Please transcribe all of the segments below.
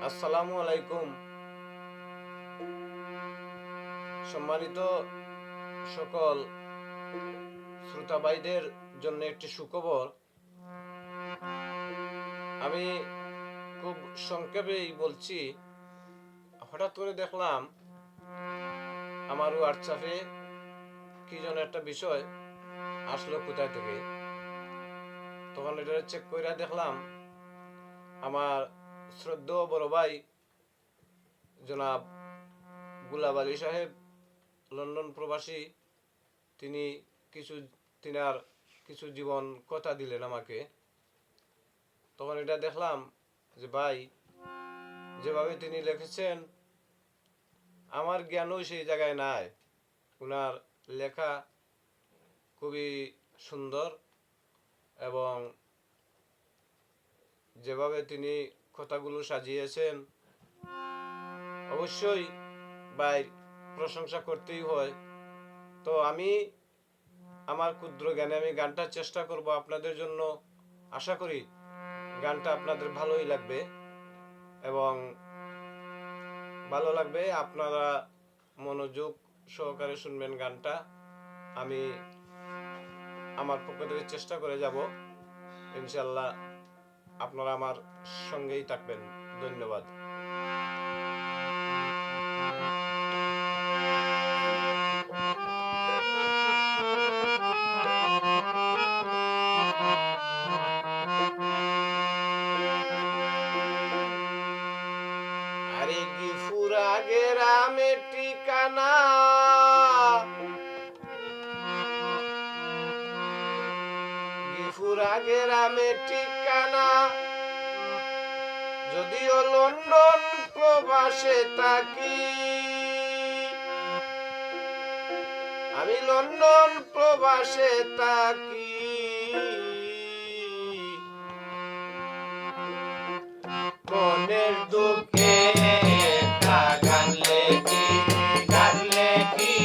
আসসালামু আলাইকুম। সম্মানিত সকল শ্রোতা ভাইদের জন্য একটি সুখবর। আমি খুব সংক্ষেপেই বলছি। হঠাৎ করে দেখলাম আমার হোয়াটসঅ্যাপে কি যেন একটা বিষয় আসলো কোথায় থেকে। তখন এটা চেক করে দেখলাম আমার শ্রদ্ধেয় বড় ভাই জনাব গুলাব আলী সাহেব, লন্ডন প্রবাসী, তিনি তিনার কিছু জীবন কথা দিলেন আমাকে। তখন এটা দেখলাম যে ভাই যেভাবে তিনি লিখেছেন, আমার জ্ঞানও সেই জায়গায় নাই। ওনার লেখা খুবই সুন্দর এবং যেভাবে তিনি কথাগুলো সাজিয়েছেন, অবশ্যই ভাই প্রশংসা করতেই হয়। তো আমি আমার ক্ষুদ্র জ্ঞানে আমি গানটা চেষ্টা করব আপনাদের জন্য। আশা করি গানটা আপনাদের ভালোই লাগবে এবং ভালো লাগবে, আপনারা মনোযোগ সহকারে শুনবেন গানটা। আমি আমার পক্ষ থেকে চেষ্টা করে যাব, ইনশাল্লাহ আপনারা আমার সঙ্গেই থাকবেন। ধন্যবাদ। আরে গিফুরা গেরামে ঠিকানা, গিফুরা গেরামে ঠিকানা, যদিও লন্ডন প্রবাসে থাকি। আমি লন্ডন প্রবাসে থাকি। মনের দুঃখে গান লেখি, গান লেখি,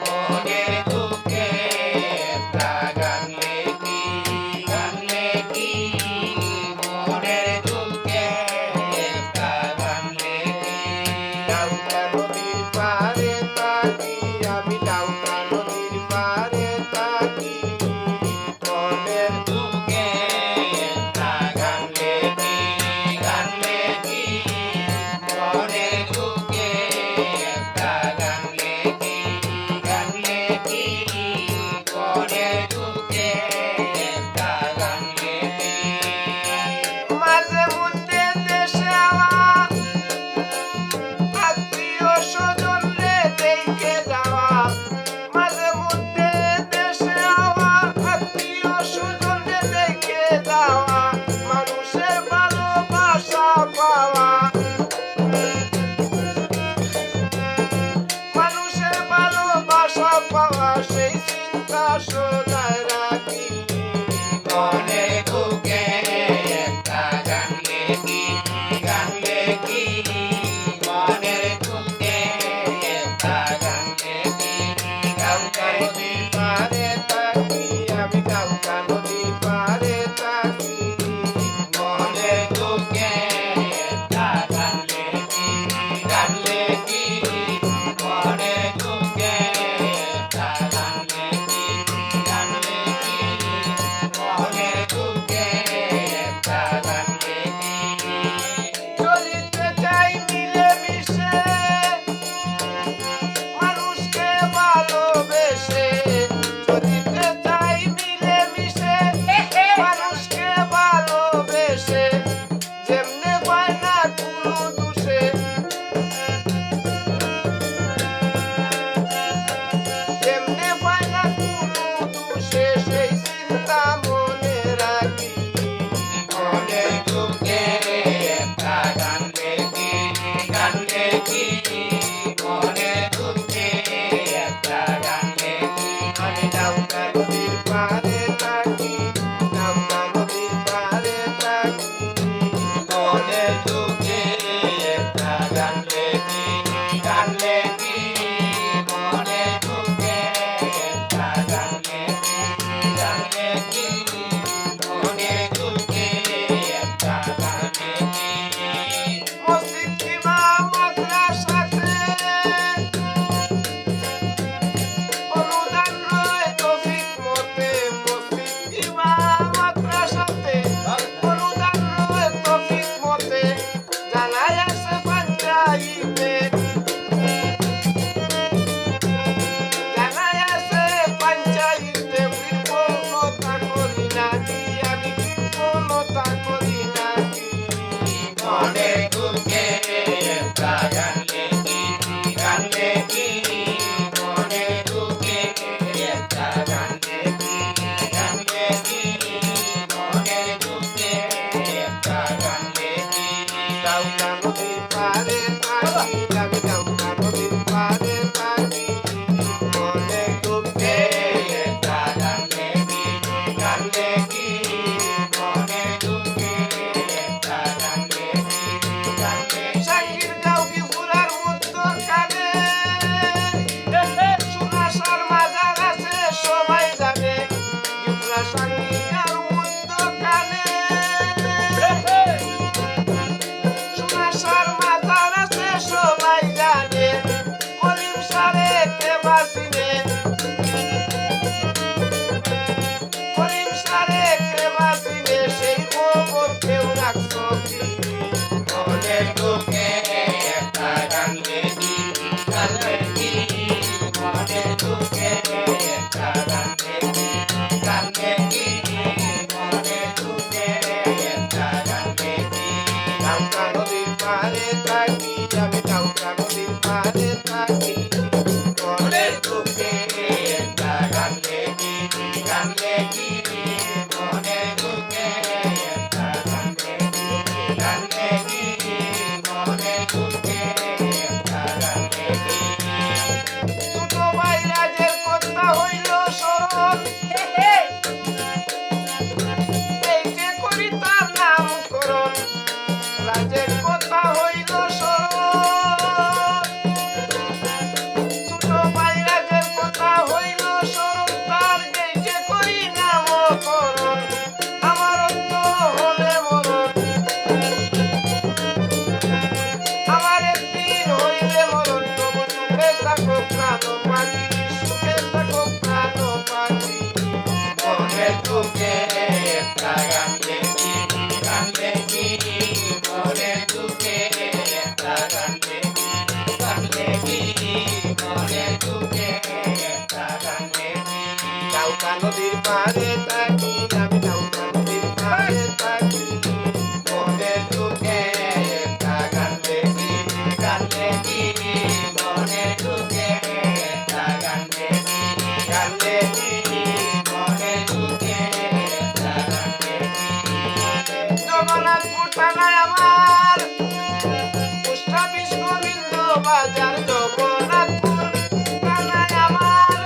মনের দুঃখে গান লেখি, গান লেখি, মনের দুঃখে গান লেখি। ডাউকা নদীর পারে থাকি, আমি ডাউকা নদীর পারে থাকি। মনের দুঃখে গান লেখি, গান লেখি, মনের দুঃখে গান লেখি, গান লেখি, মনের দুঃখে গান লেখি। মাঝে মধ্যে দেশে আমার আত্মীয় স্বজন রে দেখে যাওয়া, মাঝে মধ্যে দেশে আমার আত্মীয় স্বজন রে দেখে যাওয়া, মানুষের ভালোবাসা পাওয়া, মানুষের ভালোবাসা পাওয়া, সেই চিন্তা সদায় রাখি। মনে দুঃখে গান লেখি, গান লেখি, মনের দুঃখে গান লেখি। ডাউকা নদীর পারে থাকি, আমি ডাউকা নদীর পারে থাকি। মনের দুঃখে গান লেখি, গান লেখি, মনের দুঃখে গান লেখি, গান লেখি, গানলে কি গানলে কি মনে দুঃখে একটা গানলে কি গানলে কি মনে দুঃখে একটা গানলে কি দাউকা নদীর পারে থাকি আমি দাউকা নদীর পারে থাকি মনে দুঃখে একটা গানলে কি গানলে কি মনে দুঃখে একটা গানলে কি গানলে সাঙ্গীর গাও কি ফুরার উত্তর কানে সুনাসার মাজার আছে সবাই জানে কি ফুরা সাঙ্গীর গাও উত্তর কানে সুনাসার মাজার আছে সবাই জানে কলিম সারে কে বাসিনে কলিম সারে কে বাসিনে সেই খবর কেউ রাখছো কি মনে দুঃখে একটা গানলে কি গানলে কি মনে দুঃখে একটা গানলে কি গানলে কি মনে দুঃখে একটা গানলে কি দাউকা নদীর পারে থাকি আমি দাউকা নদীর পারে থাকি মনে দুঃখে একটা গানলে কি গানলে কি মনে দুঃখে একটা গানলে কি গানলে কি মনে দুঃখে একটা গানলে কি ছোট ভাই রাজের কথা হইল স্মরণ এই যে করি তার নামকরণ রাজের কথা হইল স্মরণ ছোট ভাই রাজের কথা হইল স্মরণ তার এই যে করি নামকরণ আমার অন্ত হলে মরণ আমার একদিন হইলে মরণ তবু সুখে থাকো প্রাণ পাখি সুখে থাকো প্রাণ পাখি মনে দুঃখে একটা গানলে কি গানলে কি মনে দুঃখে একটা গানলে কি গানলে কি মনে দুঃখে একটা গানলে কি দাউকা নদীর পারে থাকি আমি দাউকা নদীর পারে থাকি মনে দুঃখে একটা গানলে কি গানলে কি মনে দুঃখে একটা গানলে কি গানলে কি মনে দুঃখে একটা গানলে কি জগন্নাথপুর থানায় আমার পুষ্টা বিশ্ববিন্দ বাজার জগন্নাথপুর থানায় আমার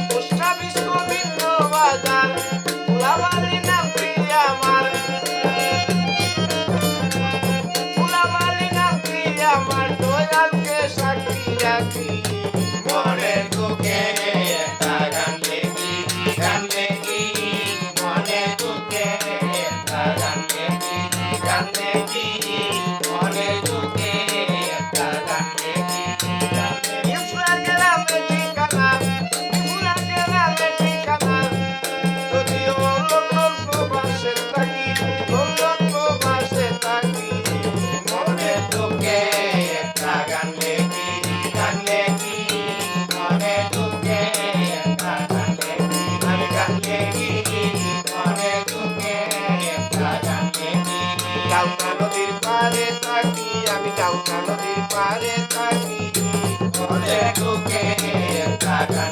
পুষ্টা বিশ্ববিন্দ বাজার ফুলাবালি নাম প্রিয়া আমার ফুলাবালি নাম প্রিয়া আমার দয়ালকে সাক্ষী রাখি মনে দুঃখে একটা গানলে কি গানলে কি মনে দুঃখে একটা গানলে কি গানলে কি মনে দুঃখে একটা গানলে কি গানলে ইফরা গ্রামে ঠিকানা ইফরা গ্রামে ঠিকানা যদিও লন্ডন প্রবাসে থাকি লন্ডন প্রবাসে থাকি মনে দুঃখে একটা গানলে কি গানলে কি মনে দুঃখে একটা গানলে কি আমি গানলে কি মনে দুঃখে একটা গানলে কি দাউকা নদীর পারে থাকি আমি দাউকা নদীর পারে থাকি মনে দুঃখে একটা গান